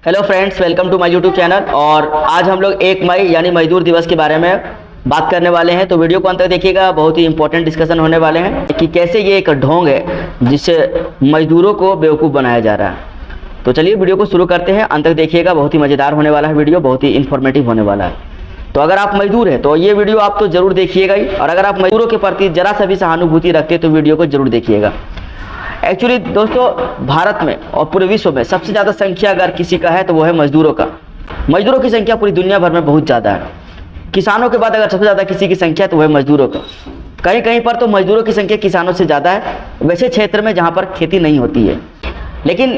Hello friends, welcome to my YouTube channel. और आज हम लोग 1 मई यानी मजदूर दिवस के बारे में बात करने वाले हैं। तो वीडियो को अंत तक देखिएगा, बहुत ही इंपॉर्टेंट डिस्कशन होने वाले हैं कि कैसे ये एक ढोंग है जिससे मजदूरों को बेवकूफ़ बनाया जा रहा है। तो चलिए वीडियो को शुरू करते हैं, अंत तक देखिएगा, बहुत ही मज़ेदार होने वाला है वीडियो, बहुत ही इन्फॉर्मेटिव होने वाला है। तो अगर आप मजदूर हैं तो ये वीडियो आप तो जरूर देखिएगा ही, और अगर आप मजदूरों के प्रति जरा सा भी सहानुभूति रखते हैं तो वीडियो को जरूर देखिएगा। एक्चुअली दोस्तों, भारत में और पूरे विश्व में सबसे ज़्यादा संख्या अगर किसी का है तो वो है मजदूरों का। मजदूरों की संख्या पूरी दुनिया भर में बहुत ज़्यादा है। किसानों के बाद अगर सबसे ज़्यादा किसी की संख्या है तो वो है मजदूरों का। कहीं कहीं पर तो मजदूरों की संख्या किसानों से ज़्यादा है, वैसे क्षेत्र में जहाँ पर खेती नहीं होती है। लेकिन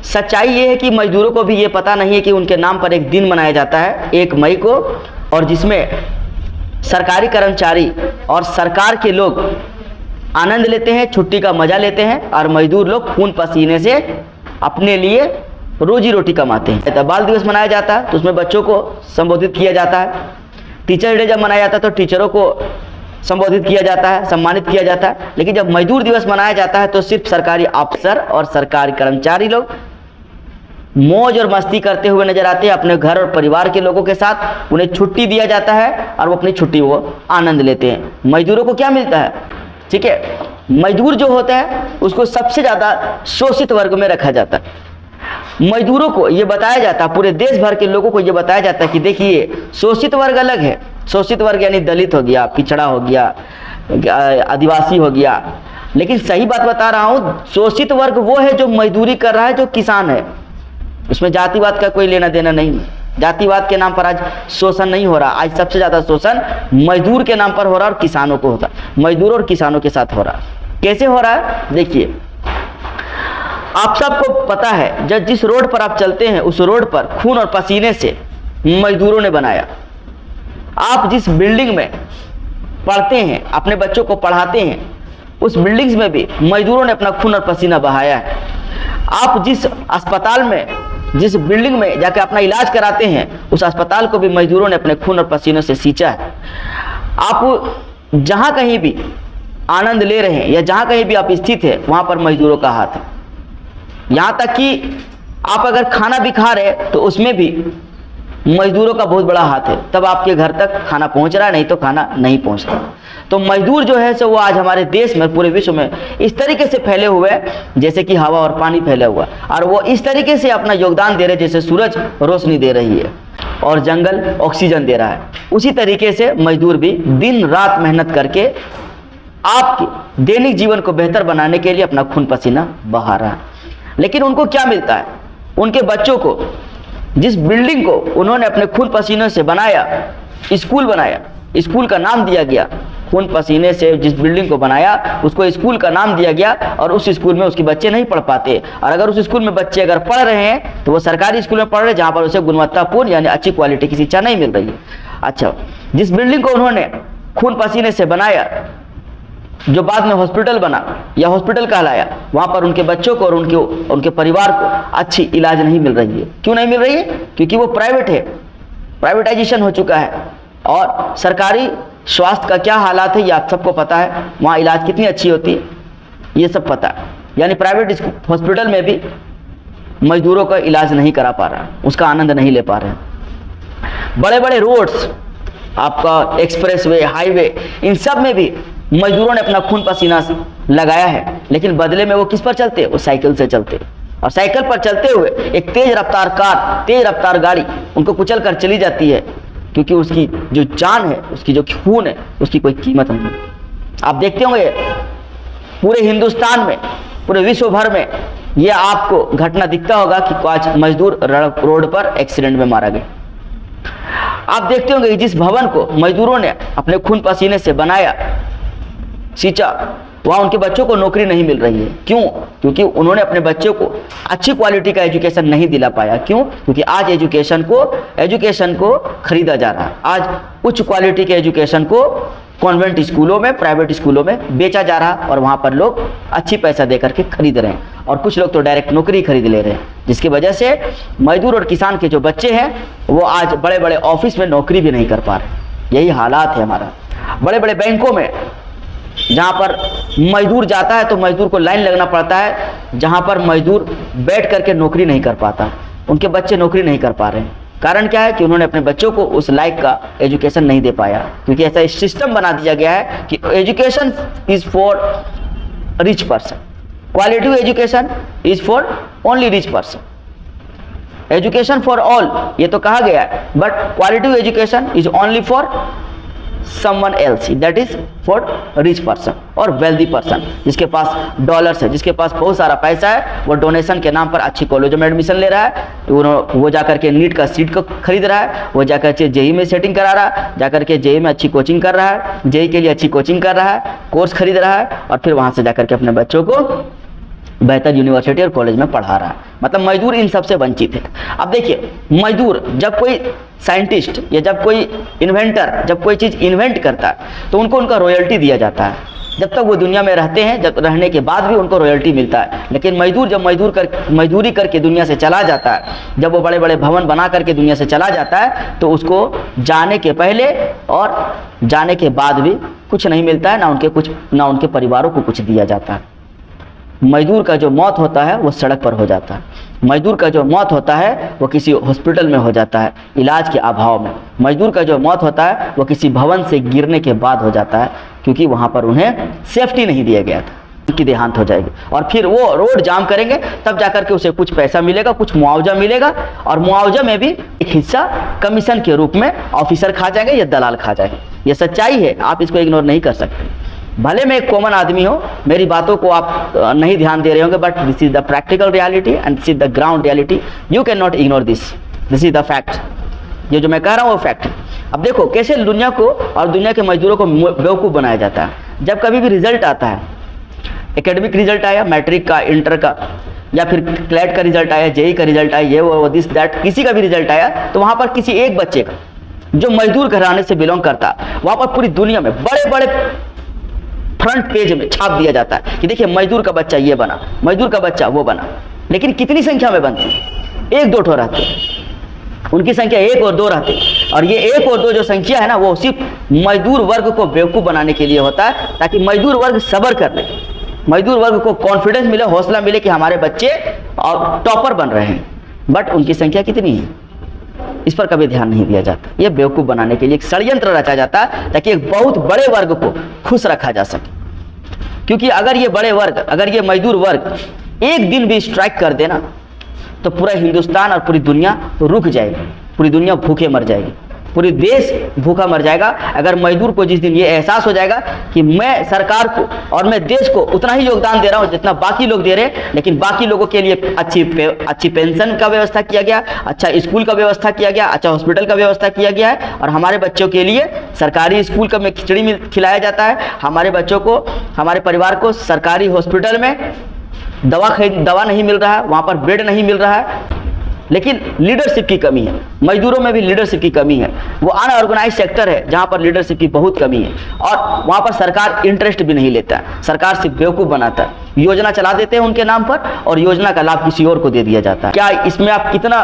सच्चाई ये है कि मजदूरों को भी ये पता नहीं है कि उनके नाम पर एक दिन मनाया जाता है 1 मई को, और जिसमें सरकारी कर्मचारी और सरकार के लोग आनंद लेते हैं, छुट्टी का मजा लेते हैं, और मजदूर लोग खून पसीने से अपने लिए रोजी रोटी कमाते हैं। तो बाल दिवस मनाया जाता है तो उसमें बच्चों को संबोधित किया जाता है। टीचर डे जब मनाया जाता है तो टीचरों को संबोधित किया जाता है, सम्मानित किया जाता है। लेकिन जब मजदूर दिवस मनाया जाता है तो सिर्फ सरकारी अफसर और सरकारी कर्मचारी लोग मौज और मस्ती करते हुए नजर आते हैं अपने घर और परिवार के लोगों के साथ। उन्हें छुट्टी दिया जाता है और वो अपनी छुट्टी वो आनंद लेते हैं। मजदूरों को क्या मिलता है? ठीक है, मजदूर जो होता है उसको सबसे ज़्यादा शोषित वर्ग में रखा जाता है। मजदूरों को ये बताया जाता है, पूरे देश भर के लोगों को ये बताया जाता है कि देखिए, शोषित वर्ग अलग है। शोषित वर्ग यानी दलित हो गया, पिछड़ा हो गया, आदिवासी हो गया। लेकिन सही बात बता रहा हूँ, शोषित वर्ग वो है जो मजदूरी कर रहा है, जो किसान है। उसमें जातिवाद का कोई लेना देना नहीं। जातिवाद के नाम पर आज शोषण नहीं हो रहा। आज सबसे ज़्यादा शोषण मजदूर के नाम पर हो रहा है और किसानों को होता है। मजदूर और किसानों के साथ हो रहा है। कैसे हो रहा है देखिए, आप सबको पता है जब जिस रोड पर आप चलते हैं उस रोड पर खून और पसीने से मजदूरों ने बनाया। आप जिस बिल्डिंग में पढ़ते हैं, अपने बच्चों को पढ़ाते हैं, उस बिल्डिंग्स में भी मजदूरों ने अपना खून और पसीना बहाया है। आप जिस अस्पताल में, जिस बिल्डिंग में जाकर अपना इलाज कराते हैं, उस अस्पताल को भी मजदूरों ने अपने खून और पसीनों से सींचा है। आप जहाँ कहीं भी आनंद ले रहे हैं या जहाँ कहीं भी आप स्थित हैं, वहाँ पर मजदूरों का हाथ है। यहाँ तक कि आप अगर खाना भी खा रहे हैं तो उसमें भी मजदूरों का बहुत बड़ा हाथ है, तब आपके घर तक खाना पहुँच रहा है, नहीं तो खाना नहीं पहुँच रहा। तो मजदूर जो है सो वो आज हमारे देश में, पूरे विश्व में इस तरीके से फैले हुए हैं जैसे कि हवा और पानी फैला हुआ, और वो इस तरीके से अपना योगदान दे रहे हैं जैसे सूरज रोशनी दे रही है और जंगल ऑक्सीजन दे रहा है। उसी तरीके से मजदूर भी दिन रात मेहनत करके आपके दैनिक जीवन को बेहतर बनाने के लिए अपना खून पसीना बहा रहा है। लेकिन उनको क्या मिलता है? उनके बच्चों को, जिस बिल्डिंग को उन्होंने अपने खून पसीने से बनाया, स्कूल बनाया, स्कूल का नाम दिया गया, खून पसीने से जिस बिल्डिंग को बनाया उसको स्कूल का नाम दिया गया, और उस स्कूल में उसके बच्चे नहीं पढ़ पाते। और अगर उस स्कूल में बच्चे अगर पढ़ रहे हैं तो वो सरकारी स्कूल में पढ़ रहे हैं जहाँ पर उसे गुणवत्तापूर्ण यानी अच्छी क्वालिटी की शिक्षा नहीं मिल रही है। अच्छा, जिस बिल्डिंग को उन्होंने खून पसीने से बनाया, जो बाद में हॉस्पिटल बना या हॉस्पिटल कहलाया, वहाँ पर उनके बच्चों को और उनके परिवार को अच्छी इलाज नहीं मिल रही है। क्यों नहीं मिल रही है? क्योंकि वो प्राइवेट है, प्राइवेटाइजेशन हो चुका है। और सरकारी स्वास्थ्य का क्या हालात है ये आप सबको पता है, वहाँ इलाज कितनी अच्छी होती है ये सब पता है। यानी प्राइवेट हॉस्पिटल में भी मजदूरों का इलाज नहीं करा पा रहा है, उसका आनंद नहीं ले पा रहे हैं। बड़े बड़े रोड्स, आपका एक्सप्रेसवे, हाईवे, इन सब में भी मजदूरों ने अपना खून पसीना लगाया है। लेकिन बदले में वो किस पर चलते हैं? वो साइकिल से चलते, और साइकिल पर चलते हुए एक तेज रफ्तार कार, तेज रफ्तार गाड़ी उनको कुचल कर चली जाती है, क्योंकि उसकी जो जान है, उसकी जो खून है, उसकी कोई कीमत नहीं। आप देखते होंगे पूरे हिंदुस्तान में, पूरे विश्व भर में ये आपको घटना दिखता होगा कि आज मजदूर रोड पर एक्सीडेंट में मारा गया। आप देखते होंगे कि जिस भवन को मजदूरों ने अपने खून पसीने से बनाया, सींचा, वहाँ उनके बच्चों को नौकरी नहीं मिल रही है। क्यों? क्योंकि उन्होंने अपने बच्चों को अच्छी क्वालिटी का एजुकेशन नहीं दिला पाया। क्यों? क्योंकि आज एजुकेशन को खरीदा जा रहा है। आज उच्च क्वालिटी के एजुकेशन को कॉन्वेंट स्कूलों में, प्राइवेट स्कूलों में बेचा जा रहा है, और वहाँ पर लोग अच्छी पैसा दे करके खरीद रहे हैं, और कुछ लोग तो डायरेक्ट नौकरी खरीद ले रहे हैं, जिसकी वजह से मजदूर और किसान के जो बच्चे हैं वो आज बड़े बड़े ऑफिस में नौकरी भी नहीं कर पा रहे। यही हालात है हमारा। बड़े बड़े बैंकों में जहाँ पर मजदूर जाता है तो मजदूर को लाइन लगना पड़ता है, जहाँ पर मजदूर बैठ करके नौकरी नहीं कर पाता। उनके बच्चे नौकरी नहीं कर पा रहे हैं। कारण क्या है कि उन्होंने अपने बच्चों को उस लायक का एजुकेशन नहीं दे पाया, क्योंकि ऐसा सिस्टम बना दिया गया है कि education is for rich person, quality education is for only rich person, education for all ये तो कहा गया है, but quality education is only for someone else, that is for rich person और wealthy person, जिसके पास डॉलर्स है, जिसके पास बहुत सारा पैसा है, वो डोनेशन के नाम पर अच्छी कॉलेजों में एडमिशन ले रहा है, वो जाकर के नीट का सीट को खरीद रहा है, वो जाकर के जेई में सेटिंग करा रहा है, जाकर के जेई में अच्छी कोचिंग कर रहा है, जेई के लिए अच्छी कोचिंग कर रहा है, कोर्स खरीद रहा है और फिर वहाँ से जाकर के अपने बच्चों को बेहतर यूनिवर्सिटी और कॉलेज में पढ़ा रहा है। मतलब मजदूर इन सबसे वंचित है। अब देखिए, मजदूर जब कोई साइंटिस्ट या जब कोई इन्वेंटर जब कोई चीज़ इन्वेंट करता है तो उनको उनका रॉयल्टी दिया जाता है। जब तक वो दुनिया में रहते हैं, जब रहने के बाद भी उनको रॉयल्टी मिलता है। लेकिन मजदूर जब मजदूरी करके दुनिया से चला जाता है, जब वो बड़े बड़े भवन बना करके दुनिया से चला जाता है, तो उसको जाने के पहले और जाने के बाद भी कुछ नहीं मिलता है, ना उनके परिवारों को कुछ दिया जाता है। मजदूर का जो मौत होता है वो सड़क पर हो जाता है। मजदूर का जो मौत होता है वो किसी हॉस्पिटल में हो जाता है इलाज के अभाव में। मजदूर का जो मौत होता है वो किसी भवन से गिरने के बाद हो जाता है, क्योंकि वहाँ पर उन्हें सेफ्टी नहीं दिया गया था। उनकी देहांत हो जाएगी और फिर वो रोड जाम करेंगे, तब जाकर के उसे कुछ पैसा मिलेगा, कुछ मुआवजा मिलेगा, और मुआवजा में भी एक हिस्सा कमीशन के रूप में ऑफिसर खा जाएंगे या दलाल खा जाएंगे। ये सच्चाई है, आप इसको इग्नोर नहीं कर सकते। भले मैं एक कॉमन आदमी हो, मेरी बातों को आप नहीं ध्यान दे रहे होंगे, but this is the practical reality and this is the ground reality. You can not ignore this is the fact. ये जो मैं कह रहा हूँ वो फैक्ट है। अब देखो कैसे दुनिया को और दुनिया के मजदूरों को बेवकूफ़ बनाया जाता है। जब कभी भी रिजल्ट आता है, एकेडमिक रिजल्ट आया, मैट्रिक का, इंटर का, या फिर क्लैट का रिजल्ट आया, जेई का रिजल्ट आया, ये वो दिस दैट, किसी का भी रिजल्ट आया, तो वहाँ पर किसी एक बच्चे का जो मजदूर घराने से बिलोंग करता, वहाँ पर पूरी दुनिया में बड़े बड़े फ्रंट पेज में छाप दिया जाता है कि देखिए मजदूर का बच्चा ये बना, मजदूर का बच्चा वो बना। लेकिन कितनी संख्या में बनते हैं? 1-2 ठो रहते हैं। उनकी संख्या 1 और 2 रहती है, और ये 1 और 2 जो संख्या है ना, वो सिर्फ मजदूर वर्ग को बेवकूफ़ बनाने के लिए होता है, ताकि मजदूर वर्ग सब्र कर ले, मजदूर वर्ग को कॉन्फिडेंस मिले, हौसला मिले कि हमारे बच्चे और टॉपर बन रहे हैं। बट उनकी संख्या कितनी है, इस पर कभी ध्यान नहीं दिया जाता। ये बेवकूफ़ बनाने के लिए एक षड्यंत्र रचा जाता है, ताकि एक बहुत बड़े वर्ग को खुश रखा जा सके। क्योंकि अगर ये बड़े वर्ग, अगर ये मजदूर वर्ग एक दिन भी स्ट्राइक कर देना, तो पूरा हिंदुस्तान और पूरी दुनिया तो रुक जाएगी, पूरी दुनिया भूखे मर जाएगी, पूरी देश भूखा मर जाएगा। अगर मजदूर को जिस दिन ये एहसास हो जाएगा कि मैं सरकार को और मैं देश को उतना ही योगदान दे रहा हूँ जितना बाकी लोग दे रहे हैं, लेकिन बाकी लोगों के लिए अच्छी पेंशन का व्यवस्था किया गया, अच्छा स्कूल का व्यवस्था किया गया, अच्छा हॉस्पिटल का व्यवस्था किया गया है, और हमारे बच्चों के लिए सरकारी स्कूल का में खिचड़ी खिलाया जाता है, हमारे बच्चों को, हमारे परिवार को सरकारी हॉस्पिटल में दवा नहीं मिल रहा है, वहाँ पर बेड नहीं मिल रहा है। लेकिन लीडरशिप की कमी है, मजदूरों में भी लीडरशिप की कमी है। वो अनऑर्गेनाइज सेक्टर है जहाँ पर लीडरशिप की बहुत कमी है, और वहाँ पर सरकार इंटरेस्ट भी नहीं लेता है, सरकार सिर्फ बेवकूफ़ बनाता है। योजना चला देते हैं उनके नाम पर, और योजना का लाभ किसी और को दे दिया जाता है। क्या इसमें आप कितना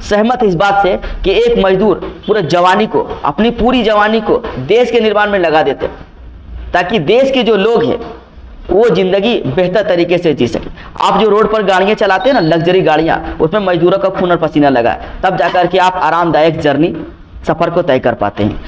सहमत है इस बात से कि एक मजदूर पूरे जवानी को, अपनी पूरी जवानी को देश के निर्माण में लगा देते, ताकि देश के जो लोग हैं वो जिंदगी बेहतर तरीके से जी सके। आप जो रोड पर गाड़ियाँ चलाते हैं ना, लग्जरी गाड़ियाँ, उसमें मजदूरों का खून और पसीना लगा है, तब जाकर के आप आरामदायक जर्नी, सफ़र को तय कर पाते हैं।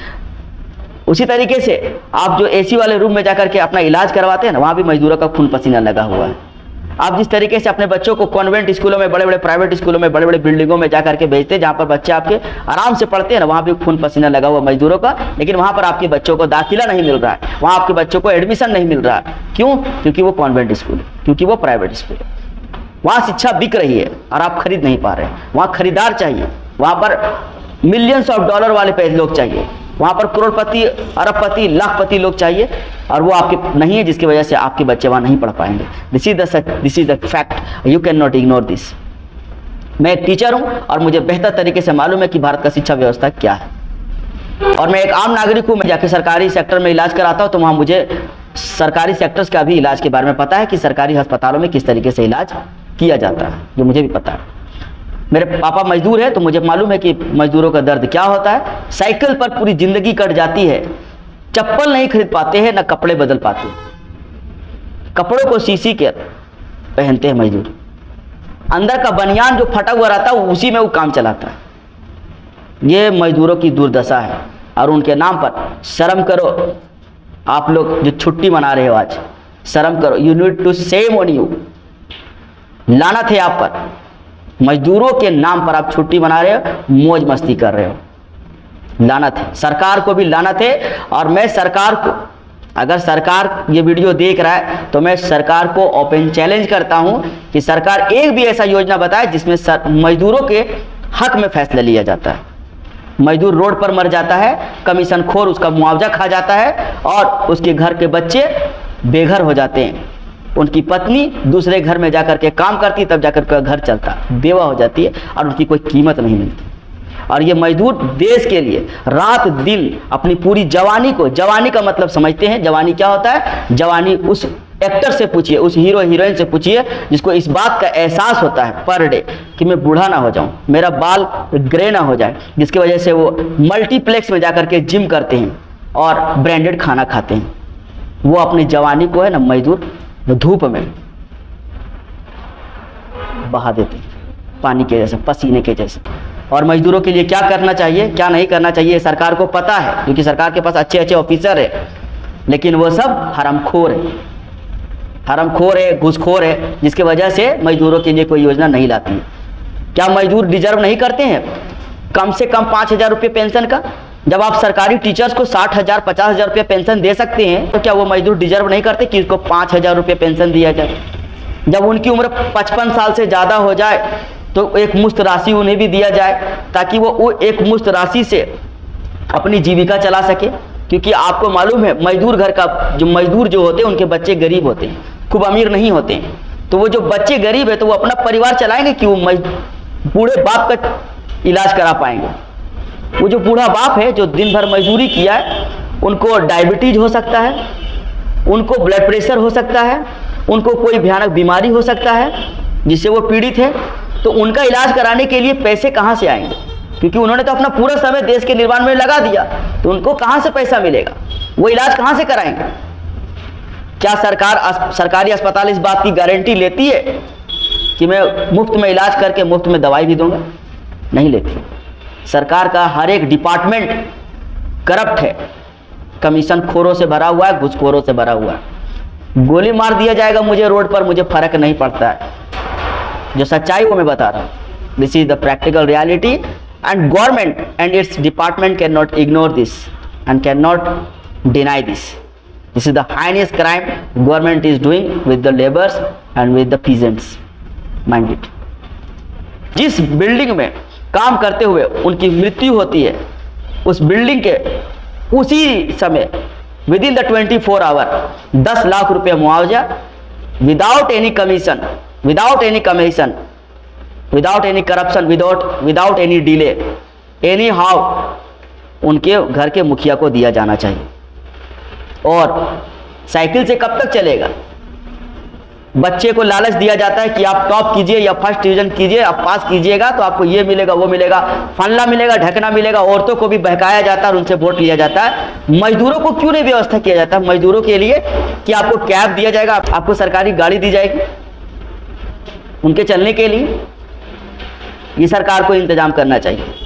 उसी तरीके से आप जो एसी वाले रूम में जाकर के अपना इलाज करवाते हैं ना, वहाँ भी मजदूरों का खून पसीना लगा हुआ है। आप जिस तरीके से अपने बच्चों को कॉन्वेंट स्कूलों में, बड़े बड़े प्राइवेट स्कूलों में, बड़े बड़े बिल्डिंगों में जाकर के भेजते हैं, जहाँ पर बच्चे आपके आराम से पढ़ते हैं ना, वहाँ भी खून पसीना लगा हुआ मजदूरों का। लेकिन वहाँ पर आपके बच्चों को दाखिला नहीं मिल रहा है, वहाँ आपके बच्चों को एडमिशन नहीं मिल रहा है। क्यों? क्योंकि वो कॉन्वेंट स्कूल है, क्योंकि वो प्राइवेट स्कूल है। वहाँ शिक्षा बिक रही है और आप खरीद नहीं पा रहे हैं। वहाँ खरीदार चाहिए, वहाँ पर मिलियंस ऑफ डॉलर वाले पैसे लोग चाहिए, वहाँ पर करोड़पति, अरबपति, लाखपति लोग चाहिए, और वो आपके नहीं है, जिसकी वजह से आपके बच्चे वहाँ नहीं पढ़ पाएंगे। This is the fact, you can not ignore this. मैं एक टीचर हूँ और मुझे बेहतर तरीके से मालूम है कि भारत का शिक्षा व्यवस्था क्या है, और मैं एक आम नागरिक हूँ। मैं जाके सरकारी सेक्टर में इलाज कराता हूँ, तो वहाँ मुझे सरकारी सेक्टर्स का भी इलाज के बारे में पता है कि सरकारी अस्पतालों में किस तरीके से इलाज किया जाता है, जो मुझे भी पता है। मेरे पापा मजदूर है, तो मुझे मालूम है कि मजदूरों का दर्द क्या होता है। साइकिल पर पूरी जिंदगी कट जाती है, चप्पल नहीं खरीद पाते हैं, ना कपड़े बदल पाते हैं, कपड़ों को सीसी के पहनते हैं मजदूर। अंदर का बनियान जो फटा हुआ रहता है उसी में वो काम चलाता है। ये मजदूरों की दुर्दशा है और उनके नाम पर शर्म करो। आप लोग जो छुट्टी मना रहे हो आज, शर्म करो। You need to shame on you. लानत है आप पर। मजदूरों के नाम पर आप छुट्टी मना रहे हो, मौज मस्ती कर रहे हो। लानत है। सरकार को भी लानत है। और मैं सरकार को, अगर सरकार ये वीडियो देख रहा है तो मैं सरकार को ओपन चैलेंज करता हूं कि सरकार एक भी ऐसा योजना बताए जिसमें मजदूरों के हक में फैसला लिया जाता है। मजदूर रोड पर मर जाता है, कमीशन खोर उसका मुआवजा खा जाता है और उसके घर के बच्चे बेघर हो जाते हैं। उनकी पत्नी दूसरे घर में जाकर के काम करती, तब जाकर के घर चलता, बेवा हो जाती है और उनकी कोई कीमत नहीं मिलती। और ये मजदूर देश के लिए रात दिन अपनी पूरी जवानी को, जवानी का मतलब समझते हैं, जवानी क्या होता है? जवानी उस एक्टर से पूछिए, उस हीरो हीरोइन से पूछिए जिसको इस बात का एहसास होता है पर डे कि मैं बूढ़ा ना हो जाऊं, मेरा बाल ग्रे ना हो जाए, जिसकी वजह से वो मल्टीप्लेक्स में जाकर के जिम करते हैं और ब्रांडेड खाना खाते हैं। वो अपनी जवानी को है ना मजदूर धूप में बहा देते हैं, पानी के जैसे, पसीने के जैसे। और मजदूरों के लिए क्या करना चाहिए, क्या नहीं करना चाहिए, सरकार को पता है, क्योंकि सरकार के पास अच्छे अच्छे ऑफिसर है, लेकिन वो सब हरामखोर है, हरामखोर है, घूसखोर है, जिसकी वजह से मजदूरों के लिए कोई योजना नहीं लाती है। क्या मजदूर डिजर्व नहीं करते हैं कम से कम 5,000 रुपये पेंशन का? जब आप सरकारी टीचर्स को 60,000 50,000 रुपये पेंशन दे सकते हैं तो क्या वो मजदूर डिजर्व नहीं करते कि उसको 5,000 रुपये पेंशन दिया जाए? जब उनकी उम्र 55 साल से ज़्यादा हो जाए तो एक मुश्त राशि उन्हें भी दिया जाए, ताकि वो एक मुश्त राशि से अपनी जीविका चला सके। क्योंकि आपको मालूम है मजदूर घर का जो मजदूर जो होते हैं उनके बच्चे गरीब होते हैं, खूब अमीर नहीं होते हैं। तो वो जो बच्चे गरीब है तो वो अपना परिवार चलाएंगे कि वो बूढ़े बाप का इलाज करा पाएंगे? वो जो बूढ़ा बाप है जो दिन भर मजदूरी किया है, उनको डायबिटीज हो सकता है, उनको ब्लड प्रेशर हो सकता है, उनको कोई भयानक बीमारी हो सकता है जिससे वो पीड़ित है। तो उनका इलाज कराने के लिए पैसे कहाँ से आएंगे? क्योंकि उन्होंने तो अपना पूरा समय देश के निर्माण में लगा दिया, तो उनको कहाँ से पैसा मिलेगा? वो इलाज कहाँ से कराएंगे? क्या सरकारी अस्पताल इस बात की गारंटी लेती है कि मैं मुफ्त में इलाज करके मुफ्त में दवाई भी दूंगा? नहीं लेती। सरकार का हर एक डिपार्टमेंट करप्ट है, कमीशन खोरों से भरा हुआ है, घूसखोरों से भरा हुआ है। गोली मार दिया जाएगा मुझे रोड पर, मुझे फर्क नहीं पड़ता है। जो सच्चाई वो मैं बता रहा हूँ। This is the practical reality and government and it's department can not ignore this and can not deny this. This is the highest crime government is doing with the labours and with the peasants. Mind it. जिस building में काम करते हुए उनकी मृत्यु होती है, उस बिल्डिंग के उसी समय within the 24 hour 10 lakh रुपये मुआवजा, without any commission, without any commission, without any corruption, without any delay, anyhow उनके घर के मुखिया को दिया जाना चाहिए। और साइकिल से कब तक चलेगा? बच्चे को लालच दिया जाता है कि आप टॉप कीजिए या फर्स्ट डिवीजन कीजिए, आप पास कीजिएगा तो आपको ये मिलेगा, वो मिलेगा, फलना मिलेगा, ढकना मिलेगा। औरतों को भी बहकाया जाता है और उनसे वोट लिया जाता है। मजदूरों को क्यों नहीं व्यवस्था किया जाता है मजदूरों के लिए कि आपको कैब दिया जाएगा, आपको सरकारी गाड़ी दी जाएगी उनके चलने के लिए? ये सरकार को इंतजाम करना चाहिए।